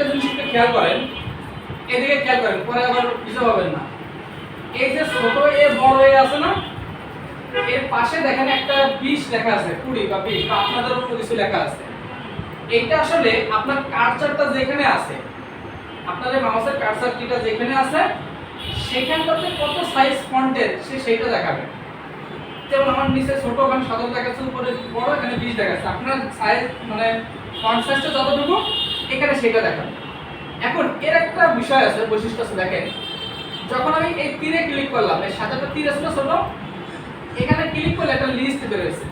একটা জিনিস একটু খেয়াল করেন, এদিকে খেয়াল করেন, পরে আবার কিছু পাবেন না। এই যে ছোট এ বড় এ আছে না, এর পাশে দেখেন একটা 20 লেখা আছে, 20 বা 20 বা আপনাদের উপর কিছু লেখা আছে। এইটা আসলে আপনার কার্সারটা যেখানে আছে, আপনার এই মাউসের কার্সারটা যেখানে আছে সেখানটাতে কত সাইজ ফন্টের সেইটা দেখাবে। যেমন আমার নিচে ছোট ওখানে 17 দেখাচ্ছে, উপরে বড় এখানে 20 দেখাচ্ছে। আপনার সাইজ মানে ফন্ট সাইজটা যতটুকু এখানে সেটা দেখাবে। এখন এর একটা বিষয় আছে, বৈশিষ্ট্য আছে, দেখেন যখন আমি এই তীরে ক্লিক করলাম, এই সাদাটা তীর আছে না ছোট, এখানে ক্লিক করলে একটা লিস্ট বের হয়েছে।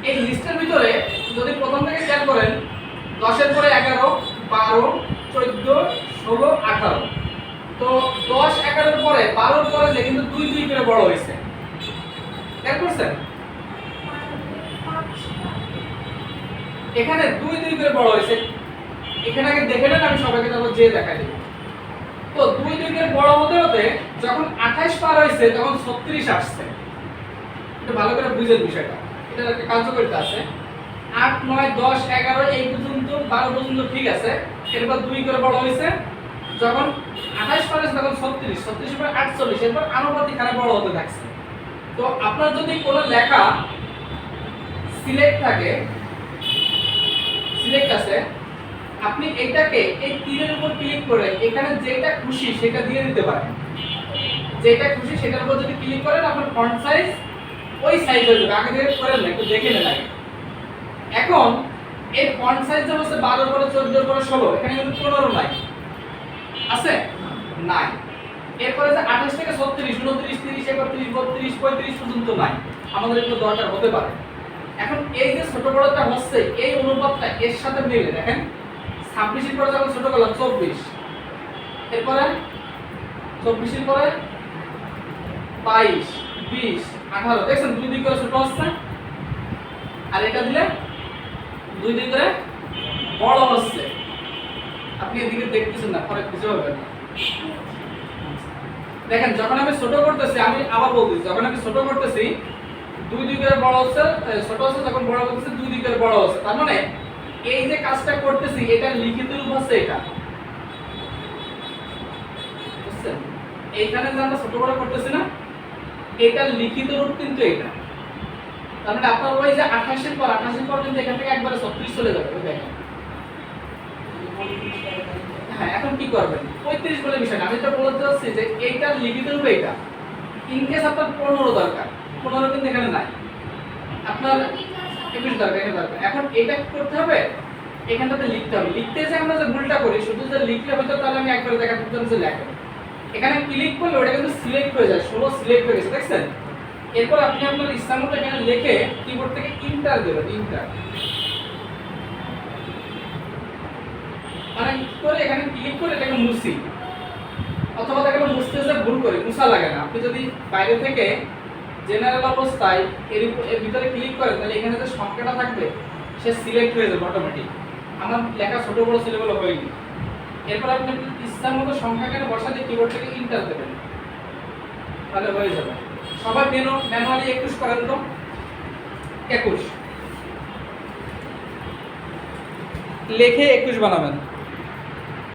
এই লিস্টের ভিতরে যদি প্রথম থেকে খেয়াল করেন 10 এর পরে 11, 12, 14, 16, 18, তো 10, 11 এর পরে 12 এর পরে যে কিন্তু 2 2 করে বড় হয়েছে, খেয়াল করছেন? এখানে 2 2 করে বড় হয়েছে। এখানে আগে দেখে নেন, আমি সবাইকে তারপর যে দেখাই দেব। তো 2 2 করে বড় হতে হতে যখন 28 পার হয়েছে তখন 36 আসছে। এটা ভালো করে বুঝেন বিষয়টা, এটা একটা কার্যকারিতা আছে। 8 9 10 11 এই পর্যন্ত 12 পর্যন্ত ঠিক আছে, এরপর 2 করে বড় হয়েছে, যখন 28 পার হয়েছে তখন 36, 36 পর 48, এরপর আনুপাতিক হারে বড় হতে থাকছে। তো আপনার যদি কোনো লেখা সিলেক্ট থাকে, সিলেক্ট আছে, আপনি এইটাকে এই তীরের উপর ক্লিক করে এখানে যেটা খুশি সেটা দিয়ে দিতে পারেন। যেটা খুশি সেটার উপর যদি ক্লিক করেন আপনার ফন্ট সাইজ ওই সাইজ হয়ে যাবে। আগে থেকে করেন না, একটু দেখে নেন আগে। এখন এই ফন্ট সাইজ যেমন হচ্ছে 12 পরে 14 পরে 16, এখানে কিন্তু 15 নাই, আছে নাই। এরপরে যে 28 থেকে 36, 29, 30, 31, 32, 35 পর্যন্ত নাই, আমাদের একটু দরকার হতে পারে। এখন এই যে ছোট বড়টা হচ্ছে এই অনুপাতটা এর সাথে মিলে দেখেন 26 এর পরে যখন ছোট করলাম 24, এরপরে 24 এর পরে 22, 20, 18, দেখছেন 2 2 করে ছোট হচ্ছে, আর এটা দিলে 2 2 করে বড় হচ্ছে। আপনি এদিকে দেখতেছেন না, পরে কিছু হবে না। দেখেন যখন আমি ছোট করতেছি, আমি আবার বলতেছি, যখন আমি ছোট করতেছি 2 2 করে বড় হচ্ছে, ছোট হচ্ছে, যখন বড় করতেছি 2 2 করে বড় হচ্ছে। তার মানে এই যে কাজটা করতেছি এটা লিখিত রূপ হচ্ছে এটা, বুঝছেন? এইখানে যে আমরা ছোট বড় করতেছি না, এটা লিখিত রূপ কিন্তু এটা। তার মানে আপনার ওই যে 28 এর পর কিন্তু এখান থেকে একবারে 36 চলে যাবে, দেখেন। হ্যাঁ, এখন কি করবেন? 35 বলে বিষয় না, আমি তো বলতে চাচ্ছি যে এইটার লিখিত রূপ এইটা। ইন কেস আপনার 15 দরকার, 15 কিন্তু এখানে নাই, আপনার 21 দরকার, এখানে দরকার। এখন এটা কি করতে হবে? এখানটাতে লিখতে হবে। লিখতে যে আমরা যে ভুলটা করি, শুধু যে লিখলে হয়তো তাহলে আমি একবারে দেখাতে দিতাম যে লেখো। এখানে ক্লিক করলে ওটা কিন্তু সিলেক্ট হয়ে যায়, 16 সিলেক্ট হয়ে গেছে, দেখছেন? এরপর আপনি আপনার ইচ্ছা মতো এখানে লিখে কিবোর্ড থেকে ইন্টার দেবেন, ইন্টার। মানে কি করে এখানে ক্লিক করে এটাকে মুছি, অথবা এখানে মুছতে যে ভুল করি, মুছা লাগে না। আপনি যদি বাইরে থেকে জেনারেল অবস্থায় এর ভিতরে ক্লিক করেন তাহলে এখানে যে সংখ্যাটা থাকবে সে সিলেক্ট হয়ে যাবে অটোমেটিক। আমার লেখা ছোট বড় সিলেবল হয়নি। এরপর আপনি ইচ্ছা মতো সংখ্যাটাকে বসাতে কিবোর্ড থেকে ইন্টার দেবেন, তাহলে হয়ে যাবে। সবাই ম্যানুয়ালি 21 করেন তো, 21 লেখে 21 বানাবেন।